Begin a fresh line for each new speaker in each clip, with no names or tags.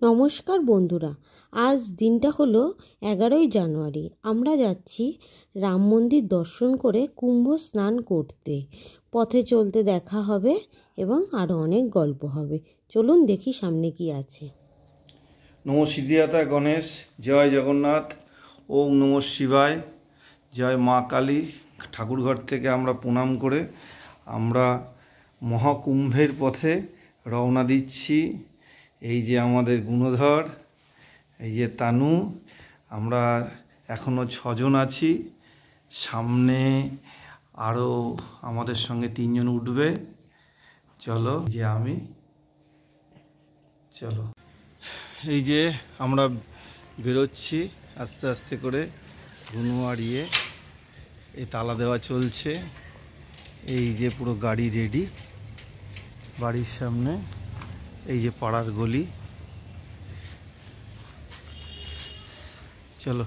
নমস্কার বন্ধুরা, আজ দিনটা হলো 11ই জানুয়ারি। আমরা যাচ্ছি রাম মন্দির দর্শন করে কুম্ভ স্নান করতে। পথে চলতে দেখা হবে এবং আরও অনেক গল্প হবে। চলুন দেখি সামনে কি আছে।
নমঃ সিদ্ধিদাতা গণেশ, জয় জগন্নাথ, ওম নমঃ শিবায়, জয় মা কালী। ঠাকুরঘর থেকে আমরা প্রণাম করে আমরা মহাকুম্ভের পথে রওনা দিচ্ছি। এই যে আমাদের গুণধর, এই যে তানু, আমরা এখনও 6 জন আছি। সামনে আরও আমাদের সঙ্গে 3 জন উঠবে। চলো, যে আমি, চলো। এই যে আমরা বেরোচ্ছি আস্তে আস্তে করে, ঘুনো আড়িয়ে এই তালা দেওয়া চলছে। এই যে পুরো গাড়ি রেডি, বাড়ির সামনে এই যে পাড়ার গলি। চলো,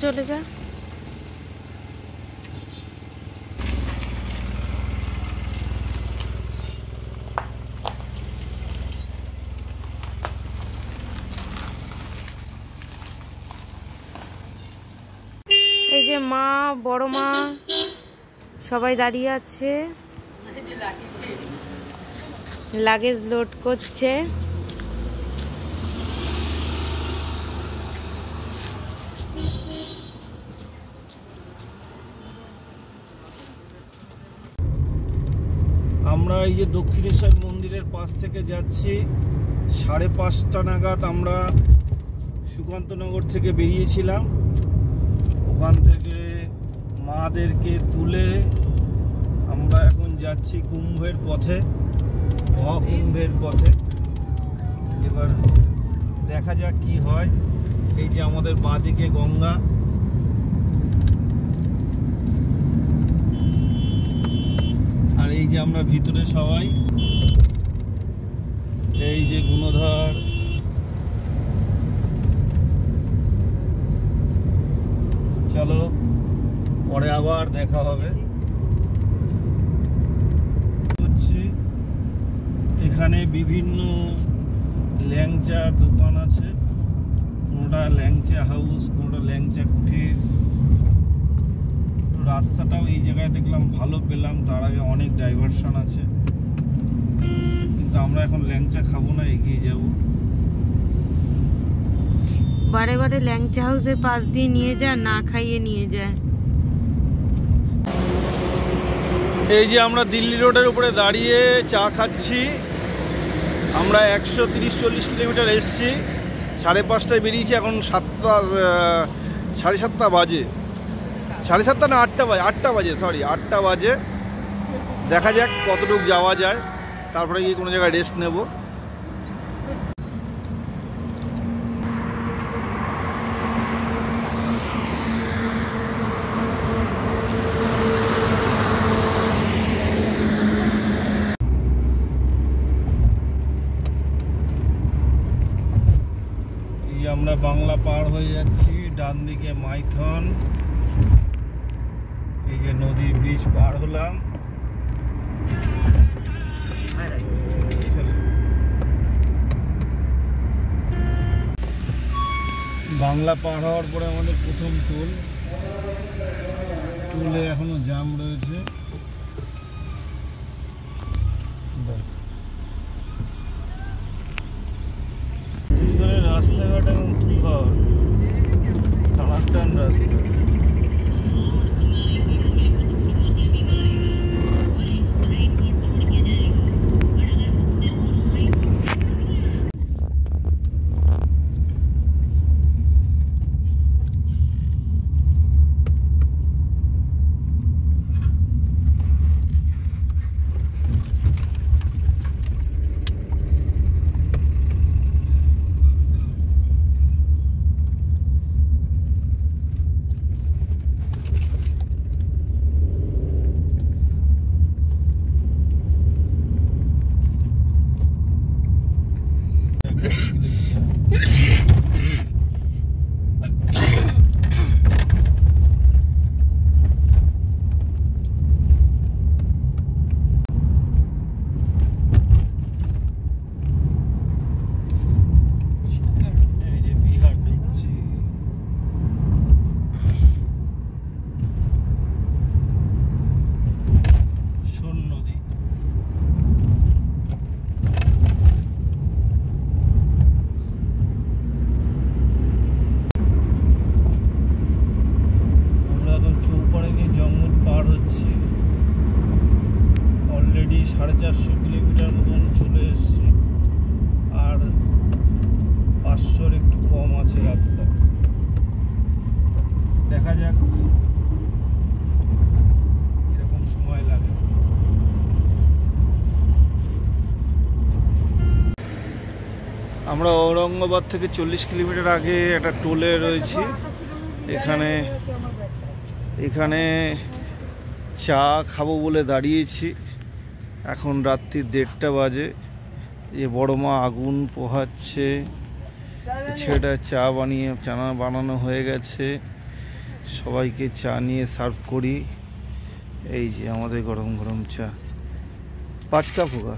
চলে যা। এই যে মা, বড় মা সবাই দাঁড়িয়ে আছে, লাগেজ লোড করছে।
আমরা এই যে দক্ষিণেশ্বর মন্দিরের পাশ থেকে যাচ্ছি। 5:30 নাগাদ আমরা সুকান্তনগর থেকে বেরিয়েছিলাম। ওখান থেকে মাদেরকে তুলে আমরা এখন যাচ্ছি কুম্ভের পথে, মহাকুম্ভের পথে। এবার দেখা যাক কি হয়। এই যে আমাদের বাঁদিকে গঙ্গা, আর এই যে আমরা ভিতরে সবাই, এই যে গুণধর, চলো পরে আবার দেখা হবে। এখানে বিভিন্ন ল্যাংচার দোকান আছে, কোনোটা ল্যাংচা হাউস, কোনোটা ল্যাংচা কুঠির। রাস্তাটাও এই জায়গায় দেখলাম ভালো পেলাম, তার আগে অনেক ডাইভারশন আছে, কিন্তু আমরা এখন ল্যাংচা খাবো না, এগিয়ে যাব।
বারে বারে ল্যাংচা হাউসের পাশ দিয়ে নিয়ে যা, না খাইয়ে নিয়ে যায়।
এই যে আমরা দিল্লি রোডের উপরে দাঁড়িয়ে চা খাচ্ছি। আমরা 130-140 কিলোমিটার এসছি। 5:30টায় বেরিয়েছি, এখন 7:30 বাজে। 7:30 না 8টা বাজে, 8টা বাজে, সরি 8টা বাজে। দেখা যাক কতটুকু যাওয়া যায়, তারপরে গিয়ে কোনো জায়গায় রেস্ট নেব। আমরা বাংলা পার হয়ে যাচ্ছি, ডান দিকে মাইথন। এই যে নদী ব্রিজ পার হলাম। বাংলা পার হওয়ার পরে আমাদের প্রথম টোল, টোলে এখনো জ্যাম রয়েছে। রাস্তাঘাট এখন তুফান, টানাটান রাস্তা। আমরা ঔরঙ্গাবাদ থেকে 40 কিলোমিটার আগে একটা টোলে রয়েছি। এখানে চা খাবো বলে দাঁড়িয়েছি। এখন রাত্রি 1:30 বাজে। এ বড় মা আগুন পোহাচ্ছে, ছেলেটা চা বানানো হয়ে গেছে। সবাইকে চা নিয়ে সার্ভ করি। এই যে আমাদের গরম গরম চা। 5 কাপ হোগা,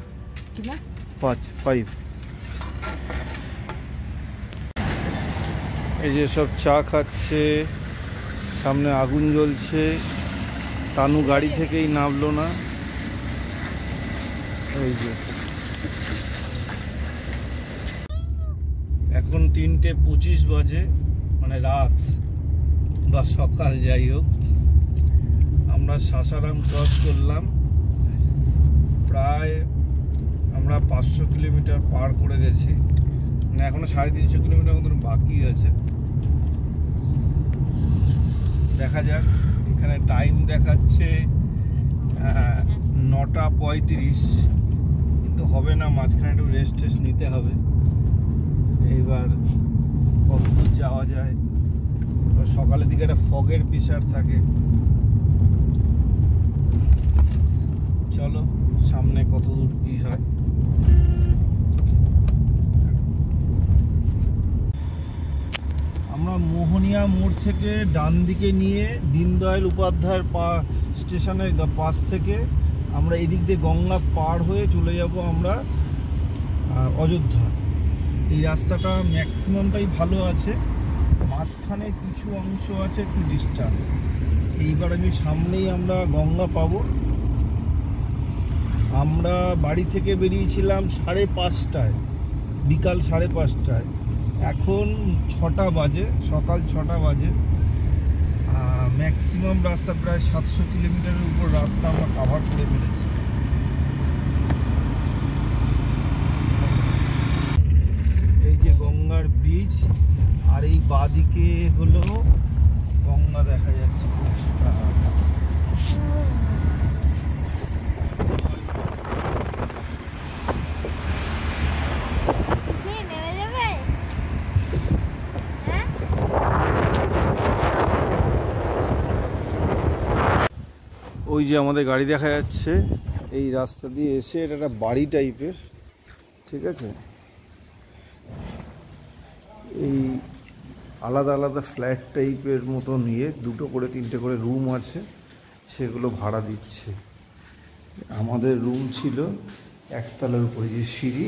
5। এই যে সব চা খাচ্ছে, সামনে আগুন জ্বলছে। তানু গাড়ি থেকেই নামলো না। এই যে এখন 3:25 বাজে, মানে রাত বা সকাল যাই হোক। আমরা সাসারাম ক্রস করলাম। প্রায় আমরা 500 কিলোমিটার পার করে গেছি, মানে এখনো 350 কিলোমিটার মতন বাকি আছে। দেখা যাক। এখানে টাইম দেখাচ্ছে 9:35, কিন্তু হবে না, মাঝখানে একটু রেস্ট নিতে হবে। এইবার কতদূর যাওয়া যায়। সকালের দিকে একটা ফগের প্রেসার থাকে। চলো সামনে কতদূর কি হয়। আমরা মোহনিয়া মোড় থেকে ডান দিকে নিয়ে দীনদয়াল উপাধ্যায়ের স্টেশনের পাশ থেকে আমরা এদিক দিয়ে গঙ্গা পার হয়ে চলে যাব আমরা অযোধ্যা। এই রাস্তাটা ম্যাক্সিমামটাই ভালো আছে, মাঝখানে কিছু অংশ আছে একটু ডিস্টার্ব। এইবার আমি সামনেই আমরা গঙ্গা পাবো। আমরা বাড়ি থেকে বেরিয়েছিলাম 5:30, বিকাল 5:30। এখন 6টা বাজে, সকাল 6টা বাজে। ম্যাক্সিমাম রাস্তা প্রায় 700 কিলোমিটারের উপর রাস্তা আমরা কাভার করে ফেলেছি। এই যে গঙ্গার ব্রিজ, আর এই বাঁদিকে হলো গঙ্গা দেখা যাচ্ছে পরিষ্কার। ওই যে আমাদের গাড়ি দেখা যাচ্ছে। এই রাস্তা দিয়ে এসে এটা একটা বাড়ি টাইপের, ঠিক আছে। এই আলাদা আলাদা ফ্ল্যাট টাইপের মতো নিয়ে 2টো করে 3টে করে রুম আছে, সেগুলো ভাড়া দিচ্ছে। আমাদের রুম ছিল একতলার উপরে, যে সিঁড়ি।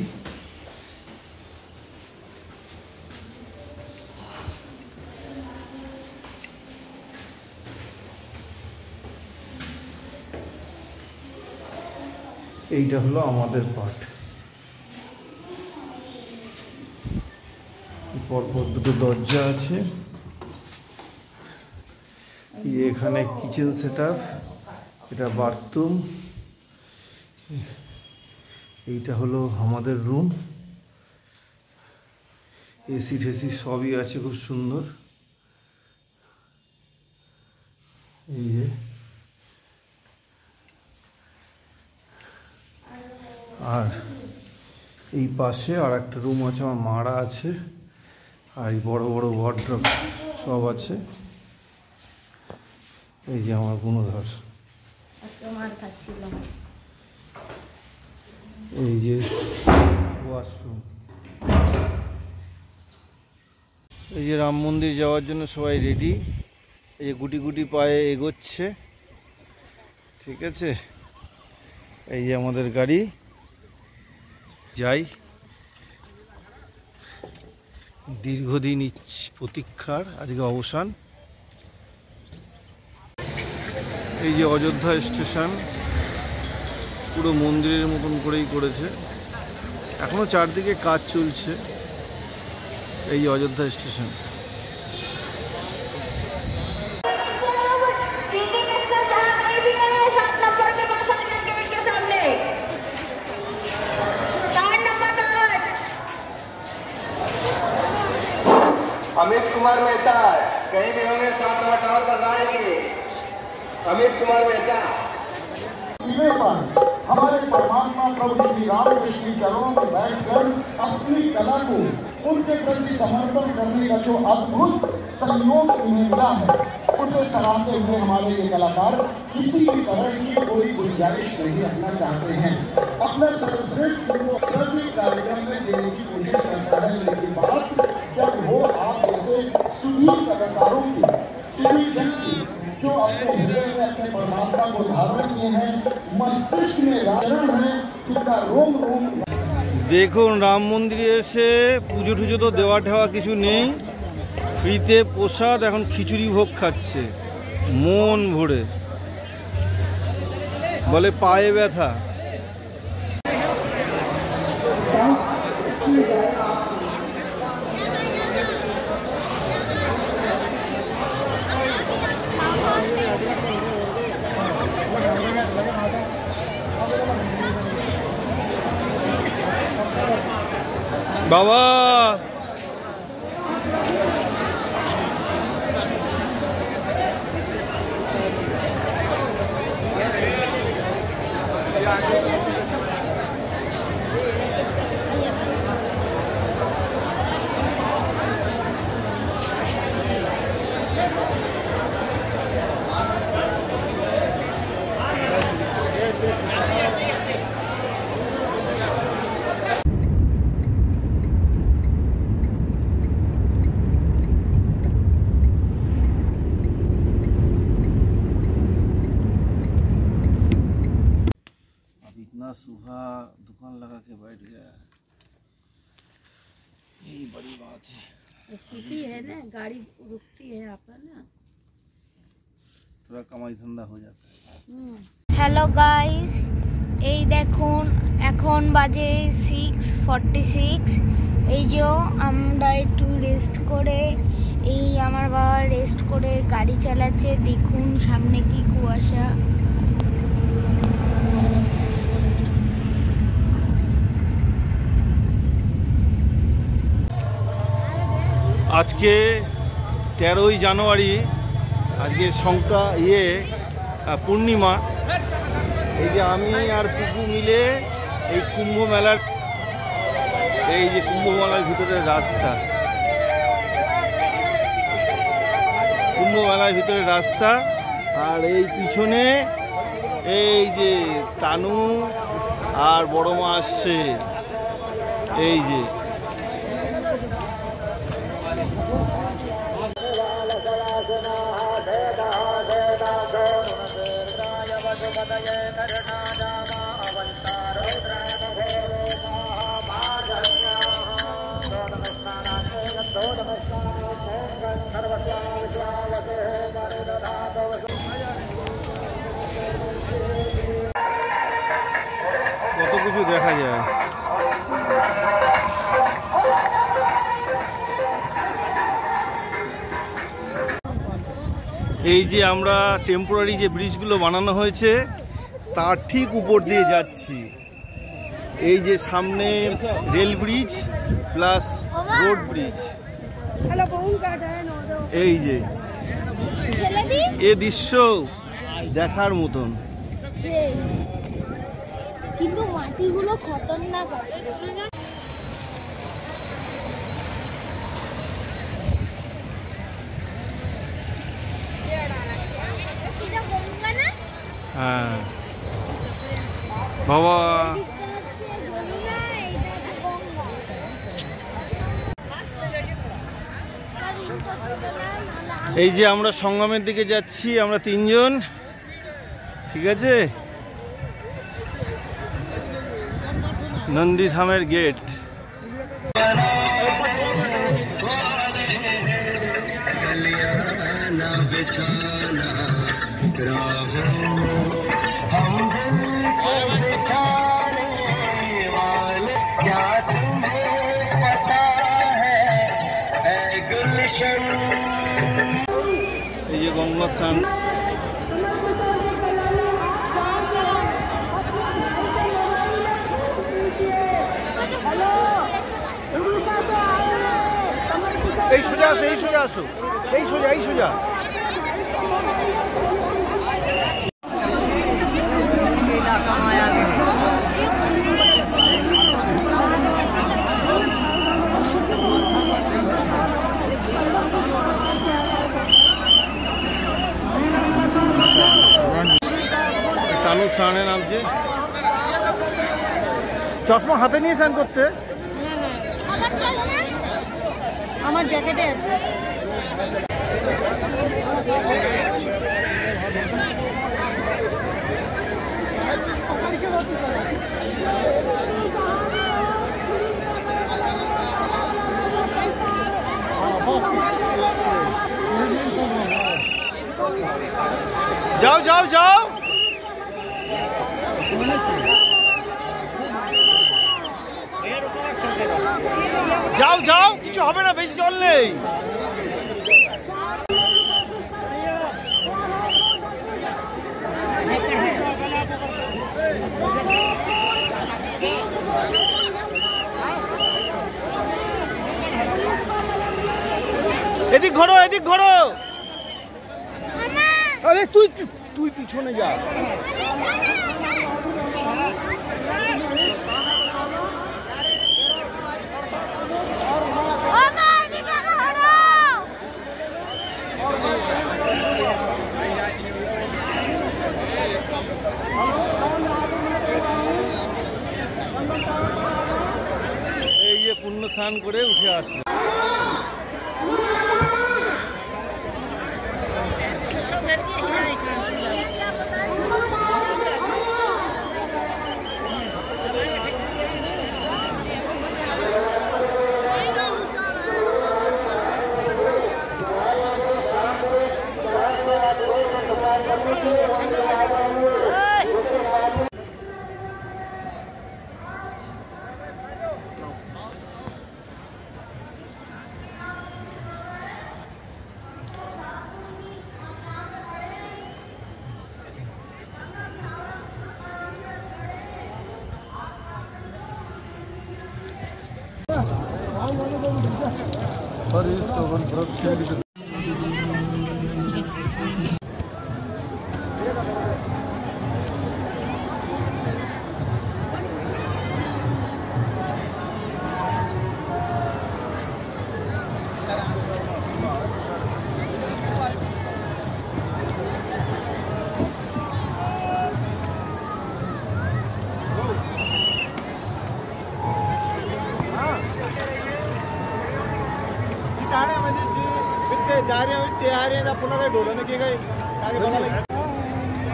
এইটা হলো আমাদের পার্ট। পরপর 2টো দরজা আছে। এখানে কিচেন সেটআপ, এটা বাথরুম। এইটা হলো আমাদের রুম। এসি ঠেসি সবই আছে, খুব সুন্দর। এই যে আর এই পাশে আর একটা রুম আছে, আমার মারা আছে। আর এই বড় বড় ওয়ার্ড্রপ সব আছে। এই যে আমার গুণধর, এই যে ওয়াশরুম। এই যে রাম মন্দির যাওয়ার জন্য সবাই রেডি। এই যে গুটি গুটি পায়ে এগোচ্ছে, ঠিক আছে। এই যে আমাদের গাড়ি, যাই। দীর্ঘদিন প্রতীক্ষার আজকে অবসান। এই যে অযোধ্যা স্টেশন, পুরো মন্দিরের মতন করেই করেছে। এখনো চারদিকে কাজ চলছে। এই যে অযোধ্যা স্টেশন।
अमित कुमार मेहता कहीं भी होंगे 7 नंबर टावर पर आएंगे। अमित कुमार मेहता
हमारे परमात्मा प्रभु श्री राम के श्री चरणों में बैठकर अपनी कला को उनके प्रति समर्पण करने का जो अद्भुत सहयोग इन्हें मिला है, उसे सराहते हुए हमारे ये कलाकार किसी भी तरह की कोई गुंजाइश नहीं रखना चाहते हैं। अपना सर्वश्रेष्ठ प्रति कार्यक्रम में देने की कोशिश करता है, लेकिन बात जब हो आप जैसे सुधीर कलाकारों की, सुधीर जन की, जो अपने हृदय में अपने परमात्मा को धारण किए हैं, मस्तिष्क में राजन है, इसका रोम रोम।
দেখুন রাম মন্দিরে এসে পুজো টুজো তো দেওয়া ঠেওয়া কিছু নেই, ফ্রিতে প্রসাদ, এখন খিচুড়ি ভোগ খাচ্ছে মন ভরে, বলে পায়ে ব্যথা। বাবা सुहा दुकान लगा के बैठ गया है, यही बड़ी बात है।
सिटी है ना, गाड़ी रुकती है यहाँ पर ना,
थोड़ा कमाई धंधा हो जाता है।
হ্যালো গাইস, এই দেখুন এখন বাজে 6:46। এই যে আমরা একটু রেস্ট করে, এই আমার বাবা রেস্ট করে গাড়ি চালাচ্ছে। দেখুন সামনে কি কুয়াশা।
আজকে 13ই জানুয়ারি, আজকে পূর্ণিমা। এই যে আমি আর পুকু মিলে এই কুম্ভ মেলার ভিতরের রাস্তা, আর এই পিছনে এই যে তানু আর বড় মা আসছে। এই যে কত কিছু দেখা যায়। এই যে আমরা টেম্পোরারি যে ব্রিজগুলো বানানো হয়েছে তার ঠিক উপর দিয়ে যাচ্ছি। এই যে সামনে rail bridge plus road bridge, এই যে এ দৃশ্য দেখার মতন।
কিন্তু মাটিগুলো খতরনাক আছে।
হ্যাঁ বাবা, এই যে আমরা সঙ্গমের দিকে যাচ্ছি, আমরা 3 জন, ঠিক আছে। নন্দীধামের গেট। এই যে গঙ্গা স্নান। এই সোজা আসো, এই সোজা আসো, এই সোজা, এই সোজা। পুণ্য স্নানে নামছে। চশমা হাতে নিয়ে স্নান করতে?
আমার জ্যাকেটে আছে।
যাও যাও যাও যাও যাও, কিছু হবে না, বেশি জল নেই। এদিক ঘোরো, এদিক ঘোরো। আরে তুই তুই পিছনে যা। এই যে পুণ্য স্নান করে উঠে আসলো।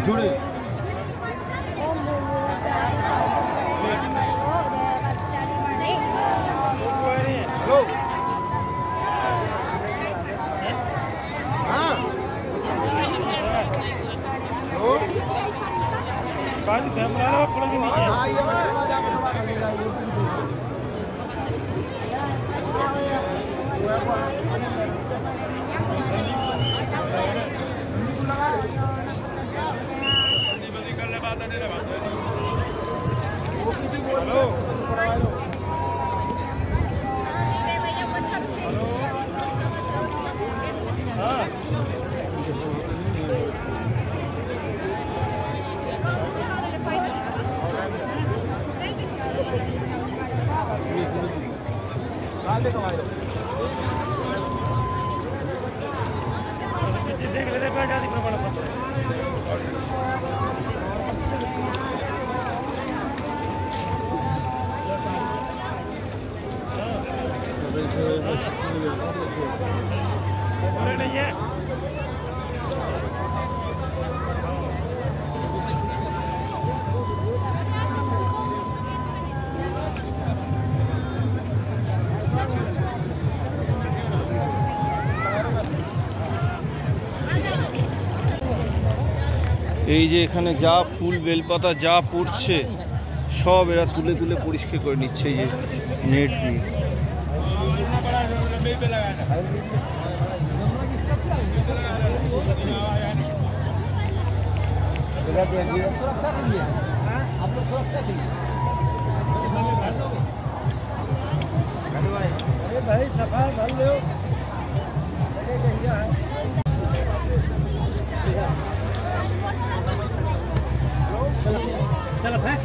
जुड़े এই যে এখানে যা ফুল বেলপাতা যা পড়ছে সব এরা তুলে তুলে পরিষ্কার করে নিচ্ছে এই যে নেট দিয়ে। भाई सफा भर लो चलो भाई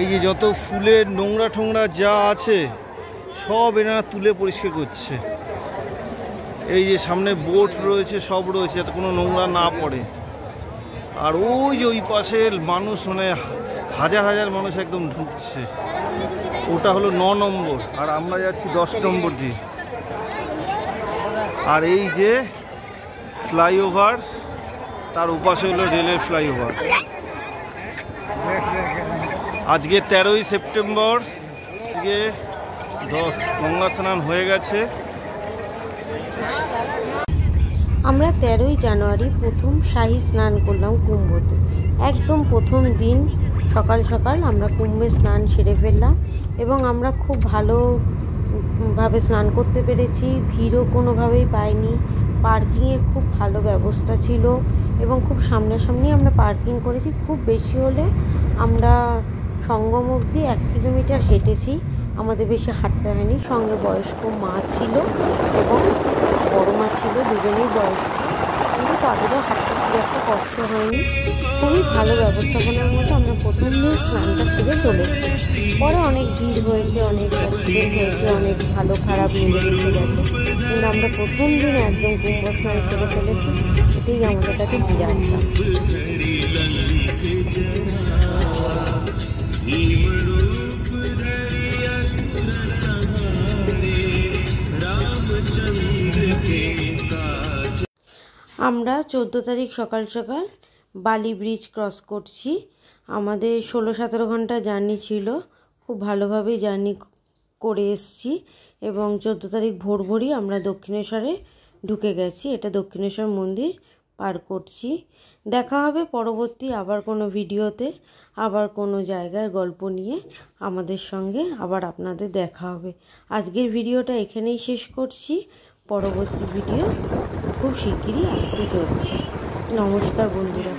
এই যে যত ফুলের নোংরা ঠোংরা যা আছে সব এনারা তুলে পরিষ্কার করছে। এই যে সামনে বোট রয়েছে, সব রয়েছে যাতে কোনো নোংরা না পড়ে। আর ওই যে ওই পাশে মানুষ, মানে হাজার হাজার মানুষ একদম ঢুকছে। ওটা হলো 9 নম্বর, আর আমরা যাচ্ছি 10 নম্বর দিয়ে। আর এই যে ফ্লাইওভার, তার উপাশে হলো রেলের ফ্লাইওভার। আজকে 13ই সেপ্টেম্বর, আজকে গঙ্গা স্নান হয়ে গেছে।
আমরা 13ই জানুয়ারি প্রথম শাহী স্নান করলাম কুম্ভতে। একদম প্রথম দিন সকাল সকাল আমরা কুম্ভে স্নান সেরে ফেললাম এবং আমরা খুব ভালোভাবে স্নান করতে পেরেছি। ভিড়ও কোনোভাবেই পাইনি। পার্কিংয়ের খুব ভালো ব্যবস্থা ছিল এবং খুব সামনাসামনি আমরা পার্কিং করেছি। খুব বেশি হলে আমরা সঙ্গম অবধি 1 কিলোমিটার হেঁটেছি, আমাদের বেশি হাঁটতে হয়নি। সঙ্গে বয়স্ক মা ছিল এবং বড় মা ছিল, দুজনেই বয়স্ক, কিন্তু তাদেরও হাঁটতে খুব একটা কষ্ট হয়নি। খুবই ভালো ব্যবস্থাপনার মধ্যে আমরা প্রথম দিন স্নানটা সেরে চলেছি। পরে অনেক ভিড় হয়েছে, অনেক অ্যাক্সিডেন্ট হয়েছে, অনেক ভালো খারাপ মিলেমিশে গেছে, কিন্তু আমরা প্রথম দিন একদম কুম্ভ স্নান সেরে ফেলেছি। এটাই আমাদের কাছে বিরাট। আমরা 14 তারিখ সকাল সকাল বালি ব্রিজ ক্রস করছি। আমাদের 16-17 ঘন্টা জার্নি ছিল, খুব ভালোভাবেই জার্নি করে এসছি এবং 14 তারিখ ভোরভোরই আমরা দক্ষিণেশ্বরে ঢুকে গেছি। এটা দক্ষিণেশ্বর মন্দির পার করছি। দেখা হবে পরবর্তী আবার কোনো ভিডিওতে, আবার কোনো জায়গার গল্প নিয়ে আমাদের সঙ্গে আবার আপনাদের দেখা হবে। আজকের ভিডিওটা এখানেই শেষ করছি। পরবর্তী ভিডিও খুব শিগগিরই আসতে চলছে। নমস্কার বন্ধুরা।